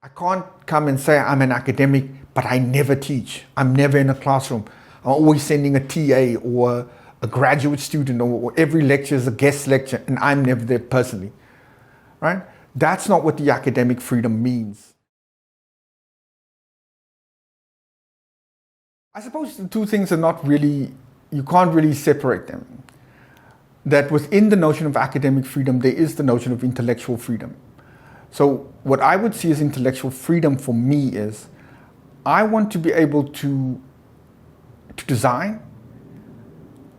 I can't come and say I'm an academic, but I never teach. I'm never in a classroom. I'm always sending a TA or a graduate student, or every lecture is a guest lecture, and I'm never there personally, right? That's not what the academic freedom means. I suppose the two things are not really, you can't really separate them. That within the notion of academic freedom, there is the notion of intellectual freedom. So what I would see as intellectual freedom for me is, I want to be able to design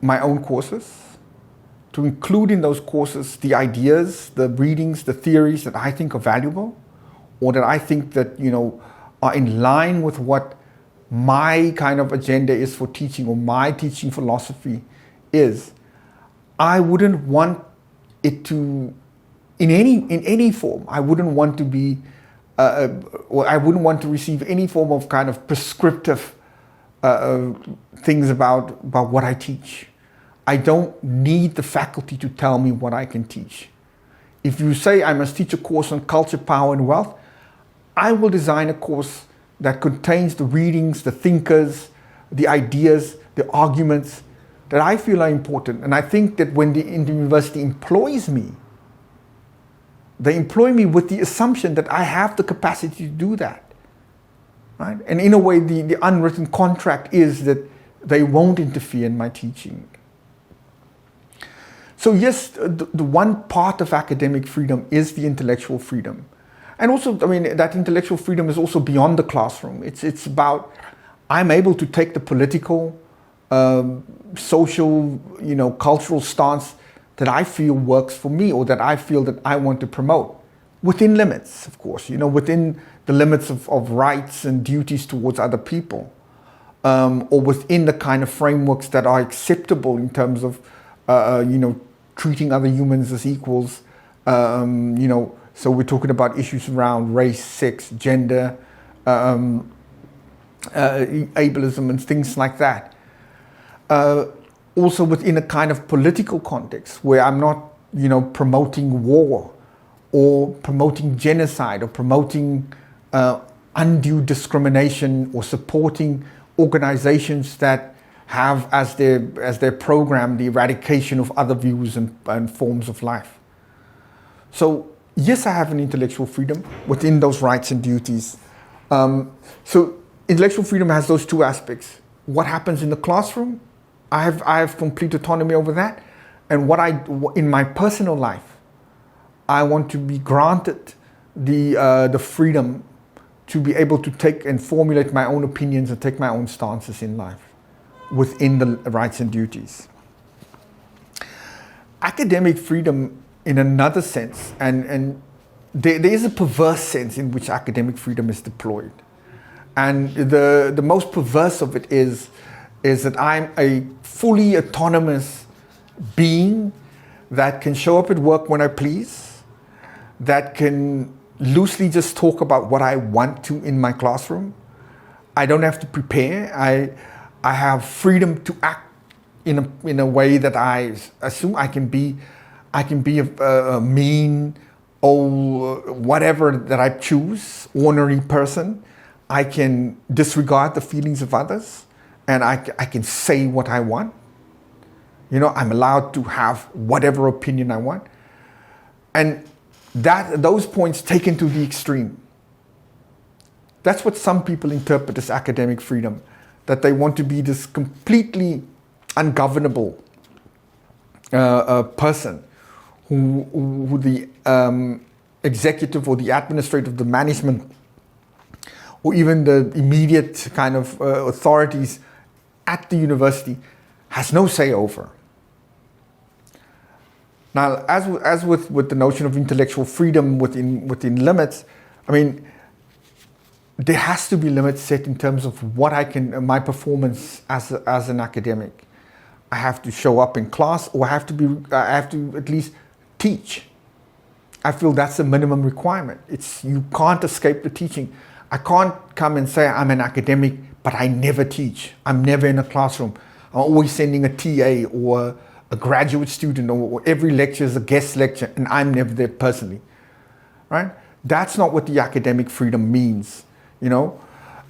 my own courses, to include in those courses the ideas, the readings, the theories that I think are valuable, or that I think that, are in line with what my kind of agenda is for teaching, or my teaching philosophy is. I wouldn't want it to, in any form, I wouldn't want to be, or I wouldn't want to receive any form of kind of prescriptive things about what I teach. I don't need the faculty to tell me what I can teach. If you say I must teach a course on culture, power, and wealth, I will design a course that contains the readings, the thinkers, the ideas, the arguments that I feel are important. And I think that when the university employs me, they employ me with the assumption that I have the capacity to do that, right? And in a way, the unwritten contract is that they won't interfere in my teaching. So yes, the one part of academic freedom is the intellectual freedom. And also, that intellectual freedom is also beyond the classroom. It's about, I'm able to take the political, social, cultural stance that I feel works for me, or that I feel that I want to promote, within limits, of course, within the limits of rights and duties towards other people, or within the kind of frameworks that are acceptable in terms of, treating other humans as equals, so we're talking about issues around race, sex, gender, ableism and things like that. Also within a kind of political context where I'm not, promoting war or promoting genocide or promoting undue discrimination, or supporting organizations that have as their program the eradication of other views and forms of life. So yes, I have an intellectual freedom within those rights and duties. So intellectual freedom has those two aspects. What happens in the classroom, I have complete autonomy over that. And in my personal life, I want to be granted the freedom to be able to take and formulate my own opinions and take my own stances in life within the rights and duties. Academic freedom, in another sense, and there is a perverse sense in which academic freedom is deployed. And the most perverse of it is that I'm a fully autonomous being that can show up at work when I please, that can loosely just talk about what I want to in my classroom. I don't have to prepare. I have freedom to act in a way that I assume I can be a mean, whatever that I choose, ornery person. I can disregard the feelings of others, and I can say what I want. I'm allowed to have whatever opinion I want. And those points taken to the extreme. That's what some people interpret as academic freedom, that they want to be this completely ungovernable person who the executive or the administrative, the management, or even the immediate kind of authorities at the university has no say over. Now, as with the notion of intellectual freedom within limits, there has to be limits set in terms of what my performance as an academic. I have to show up in class, or I have to at least teach. I feel that's a minimum requirement. You can't escape the teaching. I can't come and say I'm an academic, but I never teach. I'm never in a classroom. I'm always sending a TA or a graduate student, or every lecture is a guest lecture, and I'm never there personally, right? That's not what the academic freedom means, you know.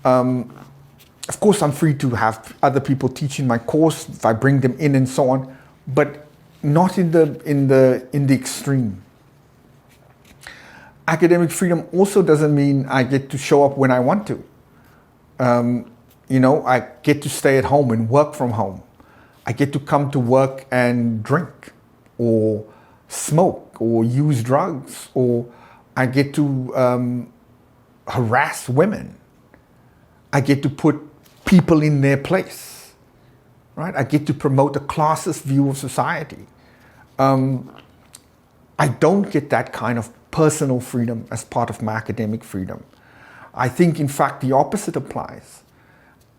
Of course, I'm free to have other people teaching my course if I bring them in and so on, but not in the extreme. Academic freedom also doesn't mean I get to show up when I want to. You know, I get to stay at home and work from home. I get to come to work and drink or smoke or use drugs, or I get to harass women. I get to put people in their place, right? I get to promote a classist view of society. I don't get that kind of personal freedom as part of my academic freedom. I think, in fact, the opposite applies.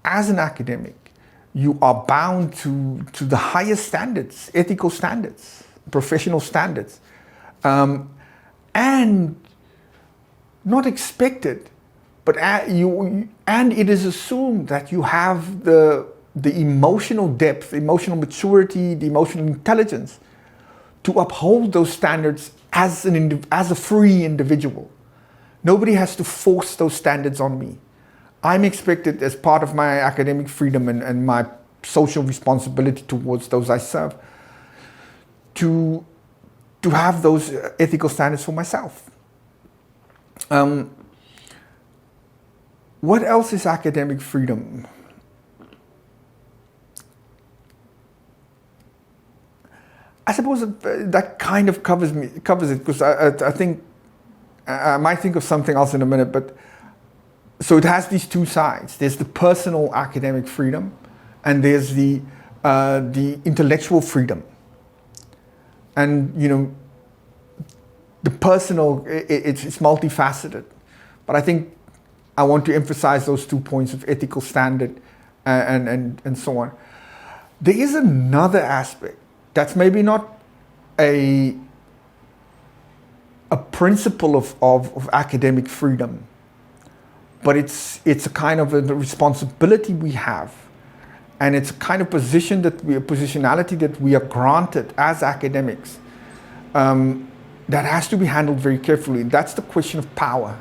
As an academic, you are bound to the highest standards, ethical standards, professional standards, and not expected, but and it is assumed that you have the emotional depth, emotional maturity, the emotional intelligence to uphold those standards as a free individual. Nobody has to force those standards on me. I'm expected, as part of my academic freedom and my social responsibility towards those I serve, to have those ethical standards for myself. What else is academic freedom? I suppose that kind of covers it, because I think I might think of something else in a minute, but so it has these two sides. There's the personal academic freedom, and there's the intellectual freedom. And you know, the personal, it's multifaceted, but I think I want to emphasize those 2 points of ethical standard and so on. There is another aspect that's maybe not a principle of academic freedom, but it's a kind of a responsibility we have, and it's a kind of positionality that we are granted as academics, that has to be handled very carefully. That's the question of power.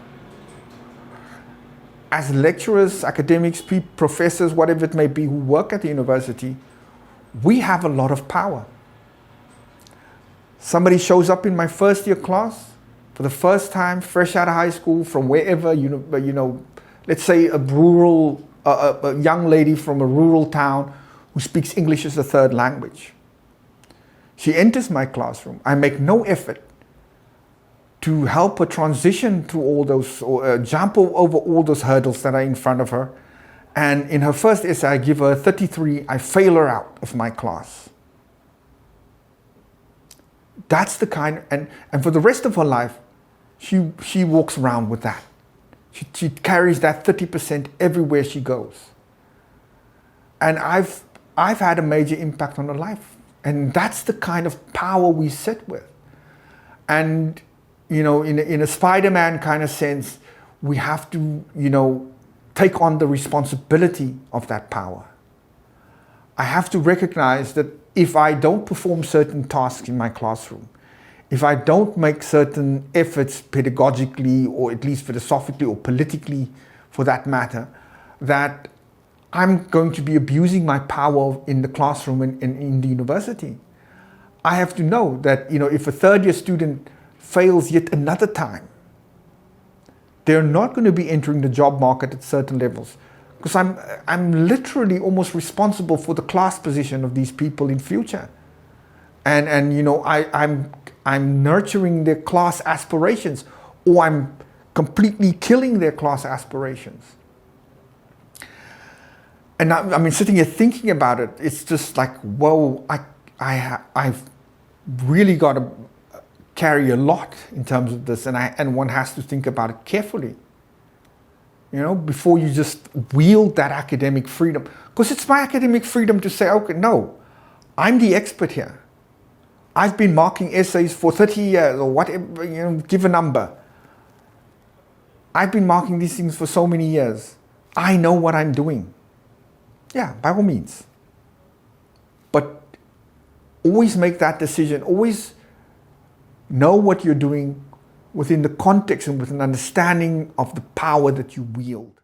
As lecturers, academics, professors, whatever it may be, who work at the university, we have a lot of power. Somebody shows up in my first year class for the first time, fresh out of high school, from wherever, let's say a young lady from a rural town who speaks English as a third language. She enters my classroom. I make no effort to help her transition through all those, or jump over all those hurdles that are in front of her. And in her first essay, I give her 33, I fail her out of my class. That's the kind, and for the rest of her life, she walks around with that. She carries that 30% everywhere she goes. And I've had a major impact on her life. And that's the kind of power we sit with. And, in a Spider-Man kind of sense, we have to, take on the responsibility of that power. I have to recognize that if I don't perform certain tasks in my classroom, if I don't make certain efforts pedagogically, or at least philosophically or politically for that matter, that I'm going to be abusing my power in the classroom and in the university. I have to know that, if a third year student fails yet another time, they're not going to be entering the job market at certain levels, because I'm literally almost responsible for the class position of these people in future. And I'm nurturing their class aspirations, or I'm completely killing their class aspirations. And sitting here thinking about it, it's just like, whoa, I've really got to carry a lot in terms of this, and one has to think about it carefully, before you just wield that academic freedom. Because it's my academic freedom to say, okay, no, I'm the expert here. I've been marking essays for 30 years, or whatever, give a number. I've been marking these things for so many years. I know what I'm doing. Yeah, by all means. But always make that decision. Always know what you're doing within the context and with an understanding of the power that you wield.